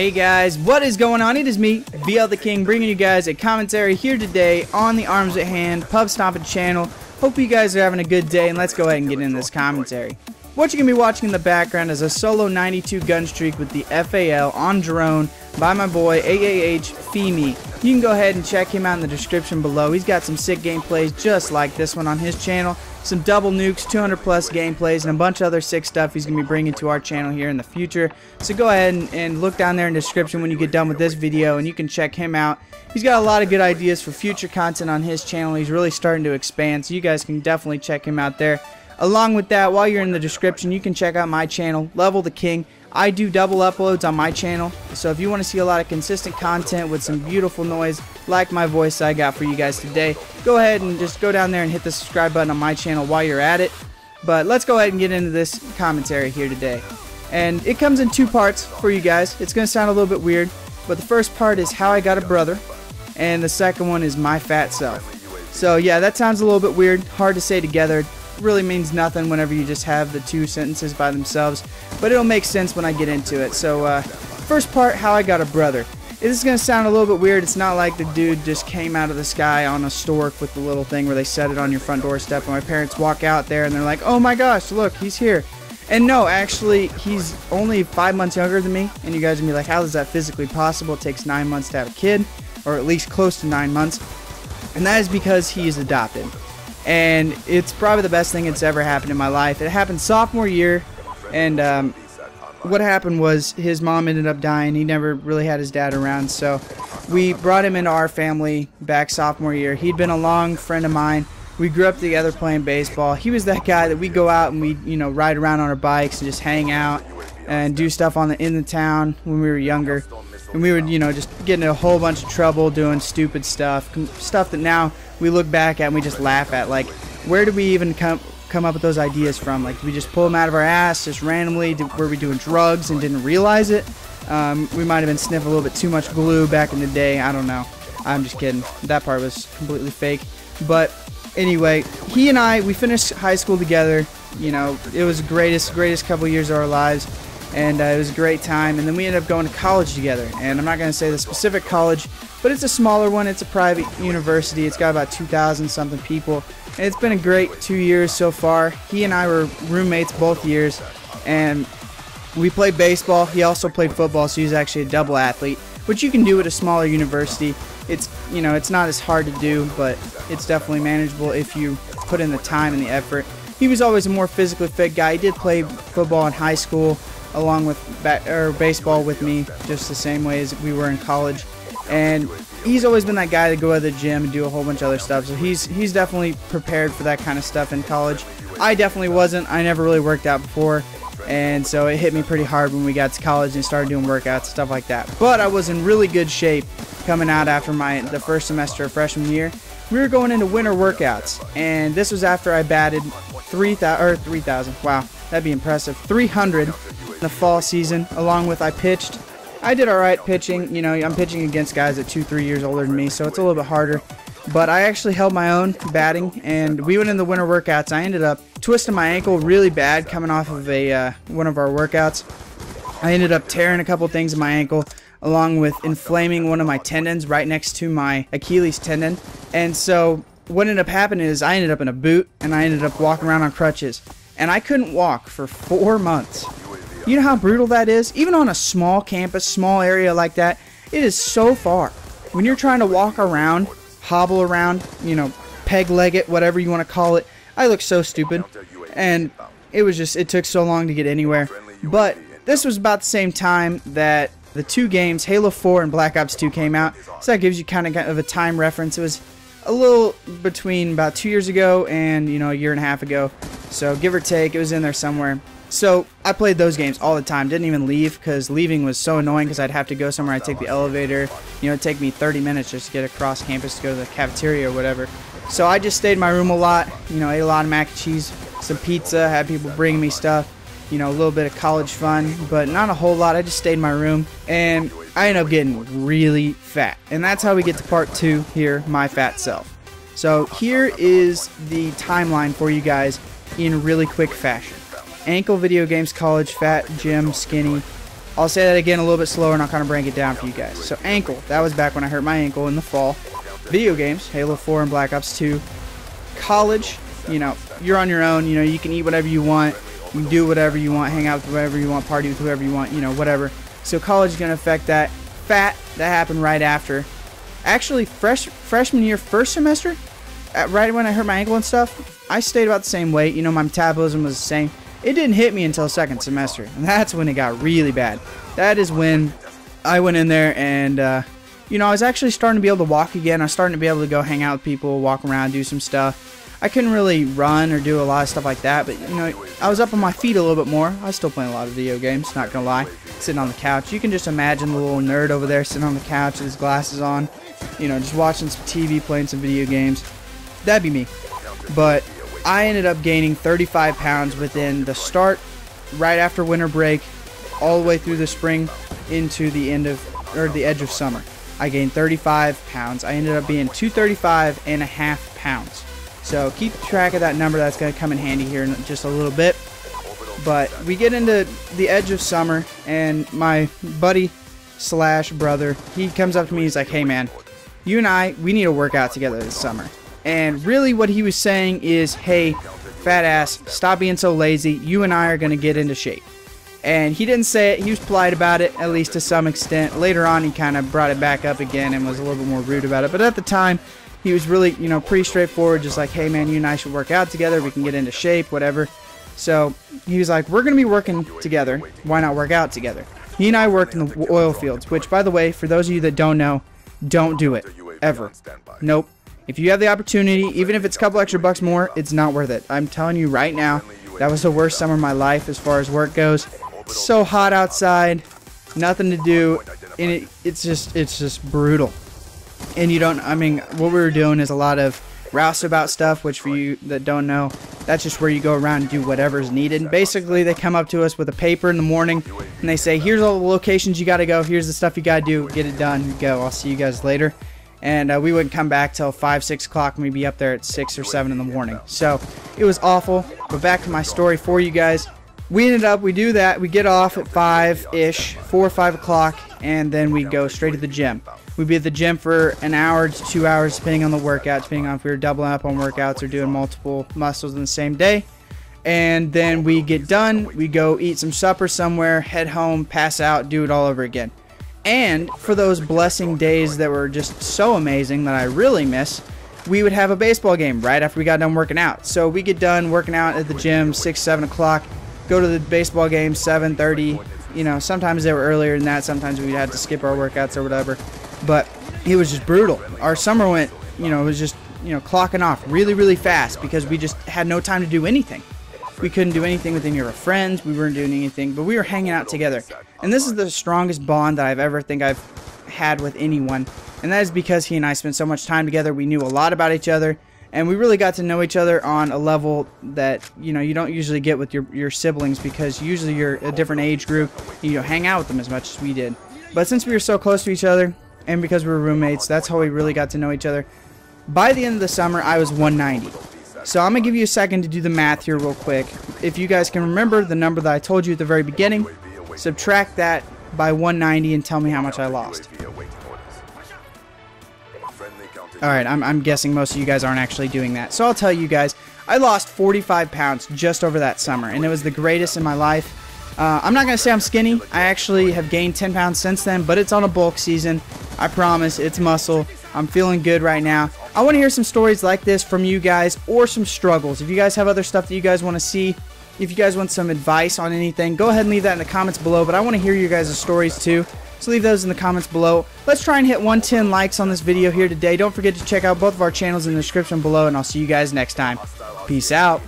Hey guys, what is going on? It is me, AAH the King, bringing you guys a commentary here today on the Arms at Hand Pubstomping channel. Hope you guys are having a good day, and let's go ahead and get into this commentary. What you're going to be watching in the background is a solo 92 Gunstreak with the FAL on drone by my boy AAH Phimi. You can go ahead and check him out in the description below. He's got some sick gameplays just like this one on his channel. Some double nukes, 200 plus gameplays, and a bunch of other sick stuff he's going to be bringing to our channel here in the future. So go ahead and look down there in the description when you get done with this video, and you can check him out. He's got a lot of good ideas for future content on his channel. He's really starting to expand, so you guys can definitely check him out there. Along with that, while you're in the description, you can check out my channel, AAH the King. I do double uploads on my channel, so if you want to see a lot of consistent content with some beautiful noise like my voice I got for you guys today, go ahead and just go down there and hit the subscribe button on my channel while you're at it. But let's go ahead and get into this commentary here today. And it comes in two parts for you guys. It's going to sound a little bit weird, but the first part is how I got a brother, and the second one is my fat self. So yeah, that sounds a little bit weird, hard to say together. Really means nothing whenever you just have the two sentences by themselves, but it'll make sense when I get into it. So first part, how I got a brother. This is going to sound a little bit weird. It's not like the dude just came out of the sky on a stork with the little thing where they set it on your front doorstep and my parents walk out there and they're like, oh my gosh, look, he's here. And no, actually, he's only 5 months younger than me, and you guys are going to be like, how is that physically possible? It takes 9 months to have a kid, or at least close to 9 months, and that is because he is adopted. And it's probably the best thing that's ever happened in my life. It happened sophomore year, and what happened was his mom ended up dying. He never really had his dad around, so we brought him into our family back sophomore year. He'd been a long friend of mine. We grew up together playing baseball. He was that guy that we go out and we, ride around on our bikes and just hang out and do stuff in the town when we were younger. And we would, just get into a whole bunch of trouble doing stupid stuff that now we look back at and we just laugh at. Like, where did we even come up with those ideas from? Like, did we just pull them out of our ass just randomly? Were we doing drugs and didn't realize it? We might have been sniffing a little bit too much glue back in the day. I don't know. I'm just kidding. That part was completely fake. But anyway, he and I, we finished high school together. It was the greatest couple years of our lives. And it was a great time, and then we ended up going to college together. And I'm not going to say the specific college, but it's a smaller one. It's a private university. It's got about 2,000 something people, and it's been a great 2 years so far. He and I were roommates both years, and we played baseball. He also played football, so he's actually a double athlete, which you can do at a smaller university. It's it's not as hard to do, but it's definitely manageable if you put in the time and the effort. He was always a more physically fit guy. He did play football in high school, along with baseball with me, just the same way as we were in college. And he's always been that guy to go to the gym and do a whole bunch of other stuff. So he's definitely prepared for that kind of stuff in college. I definitely wasn't. I never really worked out before, and so it hit me pretty hard when we got to college and started doing workouts, stuff like that. But I was in really good shape coming out after the first semester of freshman year. We were going into winter workouts, and this was after I batted 3,000. Wow, that'd be impressive. 300. The fall season, along with I pitched. I did alright pitching. I'm pitching against guys that 2-3 years older than me, so it's a little bit harder. But I actually held my own batting, and we went in the winter workouts. I ended up twisting my ankle really bad coming off of one of our workouts. I ended up tearing a couple things in my ankle, along with inflaming one of my tendons right next to my Achilles tendon. And so what ended up happening is I ended up in a boot, and I ended up walking around on crutches. And I couldn't walk for 4 months. You know how brutal that is? Even on a small campus, small area like that, it is so far. When you're trying to walk around, hobble around, peg leg it, whatever you want to call it, I look so stupid. And it took so long to get anywhere. But this was about the same time that the two games, Halo 4 and Black Ops 2 came out. So that gives you kind of a time reference. It was a little between about 2 years ago and, a year and a half ago. So give or take, it was in there somewhere. So I played those games all the time. Didn't even leave because leaving was so annoying because I'd have to go somewhere. I'd take the elevator. It'd take me 30 minutes just to get across campus to go to the cafeteria or whatever. So I just stayed in my room a lot. Ate a lot of mac and cheese, some pizza, had people bring me stuff. A little bit of college fun, but not a whole lot. I just stayed in my room, and I ended up getting really fat. And that's how we get to part 2 here, my fat self. So here is the timeline for you guys in really quick fashion. Ankle, video games, college, fat, gym, skinny, I'll say that again a little bit slower and I'll kind of break it down for you guys. So ankle, that was back when I hurt my ankle in the fall. Video games, Halo 4 and Black Ops 2. College, you know, you're on your own, you know, you can eat whatever you want, you can do whatever you want, hang out with whoever you want, party with whoever you want, you know, whatever. So college is going to affect that. Fat, that happened right after. Actually, freshman year, first semester, right when I hurt my ankle and stuff, I stayed about the same weight, you know, my metabolism was the same. It didn't hit me until second semester, and that's when it got really bad. That is when I went in there and, you know, I was actually starting to be able to walk again. I was starting to be able to go hang out with people, walk around, do some stuff. I couldn't really run or do a lot of stuff like that, but, you know, I was up on my feet a little bit more. I was still playing a lot of video games, not gonna lie, sitting on the couch. You can just imagine the little nerd over there sitting on the couch with his glasses on, you know, just watching some TV, playing some video games. That'd be me. But I ended up gaining 35 pounds within the start, right after winter break, all the way through the spring into the end of, or the edge of summer. I gained 35 pounds. I ended up being 235.5 pounds. So keep track of that number. That's going to come in handy here in just a little bit. But we get into the edge of summer, and my buddy slash brother, he comes up to me. He's like, hey man, you and I, we need to work out together this summer. And really what he was saying is, hey, fat ass, stop being so lazy. You and I are going to get into shape. And he didn't say it. He was polite about it, at least to some extent. Later on, he kind of brought it back up again and was a little bit more rude about it. But at the time, he was really, you know, pretty straightforward. Just like, hey, man, you and I should work out together. We can get into shape, whatever. So he was like, we're going to be working together. Why not work out together? He and I worked in the oil fields, which, by the way, for those of you that don't know, don't do it. Ever. Nope. If you have the opportunity, even if it's a couple extra bucks more, it's not worth it. I'm telling you right now, that was the worst summer of my life as far as work goes. It's so hot outside, nothing to do, and it's just brutal. And you don't, I mean, what we were doing is a lot of roustabout stuff, which for you that don't know, that's just where you go around and do whatever's needed. And basically, they come up to us with a paper in the morning, and they say, here's all the locations you got to go, here's the stuff you got to do, get it done, go, I'll see you guys later. And we wouldn't come back till 5, 6 o'clock, and we'd be up there at 6 or 7 in the morning. So it was awful. But back to my story for you guys. We do that. We get off at 5-ish, 4 or 5 o'clock, and then we go straight to the gym. We'd be at the gym for an hour to 2 hours, depending on the workout, depending on if we were doubling up on workouts or doing multiple muscles in the same day. And then we get done. We go eat some supper somewhere, head home, pass out, do it all over again. And for those blessing days that were just so amazing that I really miss, we would have a baseball game right after we got done working out. So we get done working out at the gym 6, 7 o'clock, go to the baseball game 7:30. You know, sometimes they were earlier than that. Sometimes we'd have to skip our workouts or whatever. But it was just brutal. Our summer went, you know, it was just, you know, clocking off really, really fast because we just had no time to do anything. We couldn't do anything with any of our friends. We weren't doing anything, but we were hanging out together. And this is the strongest bond that I've had with anyone. And that is because he and I spent so much time together. We knew a lot about each other, and we really got to know each other on a level that, you know, you don't usually get with your siblings, because usually you're a different age group and you don't hang out with them as much as we did. But since we were so close to each other, and because we were roommates, that's how we really got to know each other. By the end of the summer, I was 190. So I'm going to give you a second to do the math here real quick. If you guys can remember the number that I told you at the very beginning, subtract that by 190 and tell me how much I lost. Alright, I'm guessing most of you guys aren't actually doing that. So I'll tell you guys, I lost 45 pounds just over that summer, and it was the greatest in my life. I'm not going to say I'm skinny. I actually have gained 10 pounds since then, but it's on a bulk season. I promise, it's muscle. I'm feeling good right now. I want to hear some stories like this from you guys, or some struggles. If you guys have other stuff that you guys want to see, if you guys want some advice on anything, go ahead and leave that in the comments below. But I want to hear your guys' stories too, so leave those in the comments below. Let's try and hit 110 likes on this video here today. Don't forget to check out both of our channels in the description below, and I'll see you guys next time. Peace out.